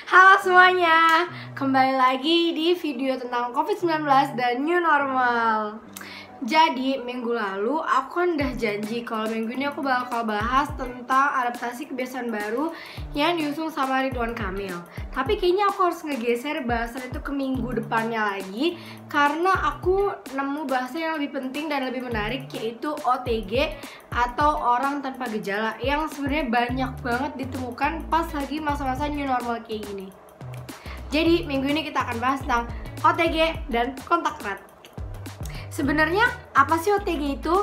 Halo semuanya, kembali lagi di video tentang COVID-19 dan new normal. Jadi minggu lalu aku kan udah janji kalau minggu ini aku bakal bahas tentang adaptasi kebiasaan baru yang diusung sama Ridwan Kamil. Tapi kayaknya aku harus ngegeser bahasan itu ke minggu depannya lagi, karena aku nemu bahasan yang lebih penting dan lebih menarik, yaitu OTG atau orang tanpa gejala, yang sebenarnya banyak banget ditemukan pas lagi masa-masa new normal kayak gini. Jadi minggu ini kita akan bahas tentang OTG dan kontak erat. Sebenarnya apa sih OTG itu?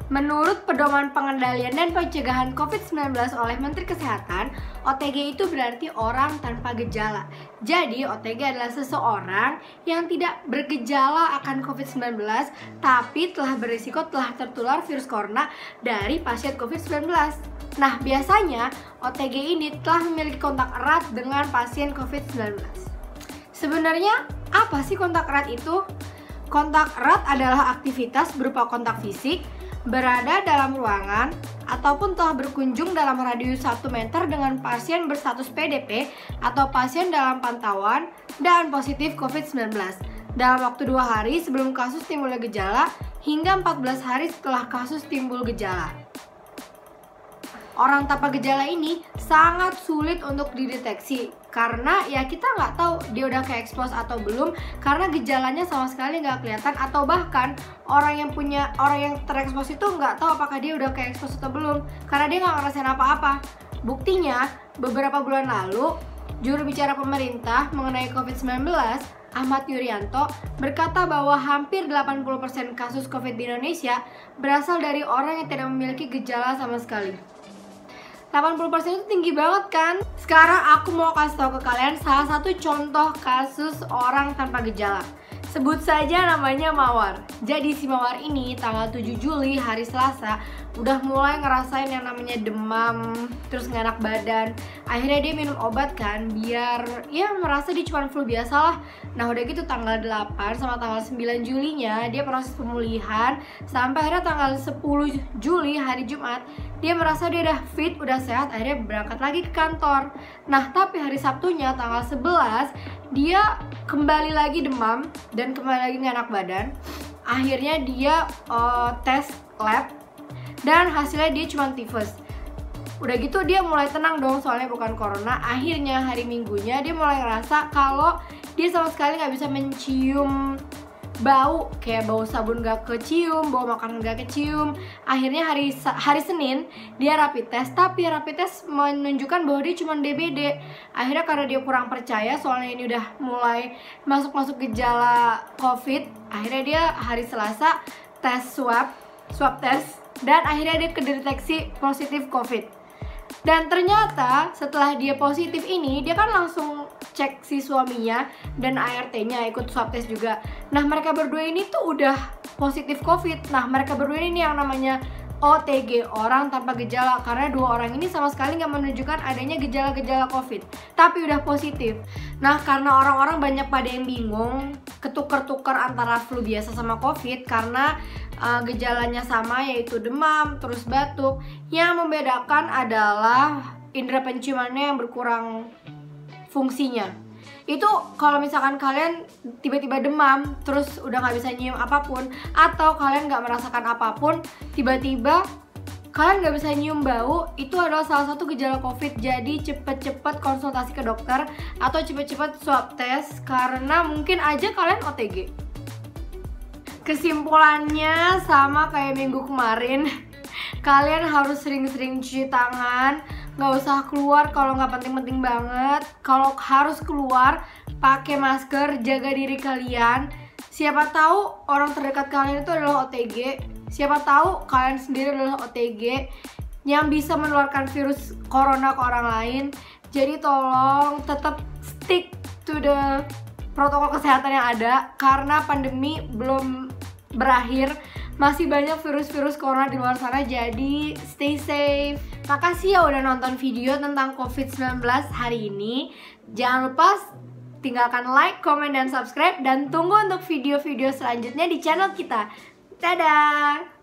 Menurut Pedoman Pengendalian dan Pencegahan COVID-19 oleh Menteri Kesehatan, OTG itu berarti orang tanpa gejala. Jadi OTG adalah seseorang yang tidak bergejala akan COVID-19 tapi telah berisiko telah tertular virus corona dari pasien COVID-19. Nah, biasanya OTG ini telah memiliki kontak erat dengan pasien COVID-19. Sebenarnya apa sih kontak erat itu? Kontak erat adalah aktivitas berupa kontak fisik, berada dalam ruangan, ataupun telah berkunjung dalam radius 1 meter dengan pasien berstatus PDP atau pasien dalam pantauan dan positif COVID-19 dalam waktu 2 hari sebelum kasus timbul gejala hingga 14 hari setelah kasus timbul gejala. Orang tanpa gejala ini sangat sulit untuk dideteksi karena ya kita nggak tahu dia udah ke-expose atau belum, karena gejalanya sama sekali nggak kelihatan, atau bahkan orang yang terekspos itu nggak tahu apakah dia udah ke-expose atau belum karena dia nggak ngerasain apa-apa. Buktinya, beberapa bulan lalu juru bicara pemerintah mengenai COVID-19, Ahmad Yuryanto, berkata bahwa hampir 80% kasus COVID di Indonesia berasal dari orang yang tidak memiliki gejala sama sekali. 80% itu tinggi banget kan? Sekarang aku mau kasih tahu ke kalian salah satu contoh kasus orang tanpa gejala. Sebut saja namanya Mawar. Jadi si Mawar ini tanggal 7 Juli hari Selasa udah mulai ngerasain yang namanya demam, terus gak enak badan. Akhirnya dia minum obat kan, biar ya merasa dia cuma flu biasa lah. Nah udah gitu tanggal 8 sama tanggal 9 Julinya dia proses pemulihan, sampai akhirnya tanggal 10 Juli hari Jumat dia merasa dia udah fit, udah sehat, akhirnya berangkat lagi ke kantor. Nah tapi hari Sabtunya tanggal 11 dia kembali lagi demam dan kembali lagi gak enak badan. Akhirnya dia tes lab dan hasilnya dia cuma tifus. Udah gitu dia mulai tenang dong, soalnya bukan corona. Akhirnya hari Minggunya dia mulai ngerasa kalau dia sama sekali gak bisa mencium bau, kayak bau sabun gak kecium, bau makanan gak kecium. Akhirnya hari Senin dia rapid test, tapi rapid test menunjukkan bahwa dia cuma DBD. Akhirnya karena dia kurang percaya, soalnya ini udah mulai masuk gejala COVID, akhirnya dia hari Selasa tes swab test, dan akhirnya dia kedeteksi positif COVID. Dan ternyata setelah dia positif ini, dia kan langsung cek si suaminya dan ART-nya ikut swab test juga. Nah mereka berdua ini tuh udah positif COVID. Nah mereka berdua ini yang namanya OTG, orang tanpa gejala, karena dua orang ini sama sekali nggak menunjukkan adanya gejala-gejala COVID, tapi udah positif. Nah karena orang-orang banyak pada yang bingung, ketuker-tuker antara flu biasa sama COVID karena gejalanya sama, yaitu demam, terus batuk. Yang membedakan adalah indera penciumannya yang berkurang fungsinya. Itu kalau misalkan kalian tiba-tiba demam terus udah nggak bisa nyium apapun, atau kalian nggak merasakan apapun, tiba-tiba kalian nggak bisa nyium bau, itu adalah salah satu gejala COVID. Jadi cepet-cepet konsultasi ke dokter atau cepet-cepet swab test, karena mungkin aja kalian OTG. Kesimpulannya sama kayak minggu kemarin, kalian harus sering-sering cuci tangan, nggak usah keluar kalau nggak penting-penting banget. Kalau harus keluar, pakai masker, jaga diri kalian. Siapa tahu orang terdekat kalian itu adalah OTG. Siapa tahu kalian sendiri adalah OTG yang bisa menularkan virus corona ke orang lain. Jadi tolong tetap stick to the protokol kesehatan yang ada, karena pandemi belum berakhir. Masih banyak virus-virus corona di luar sana, jadi stay safe. Makasih ya udah nonton video tentang COVID-19 hari ini. Jangan lupa tinggalkan like, comment, dan subscribe. Dan tunggu untuk video-video selanjutnya di channel kita. Dadah!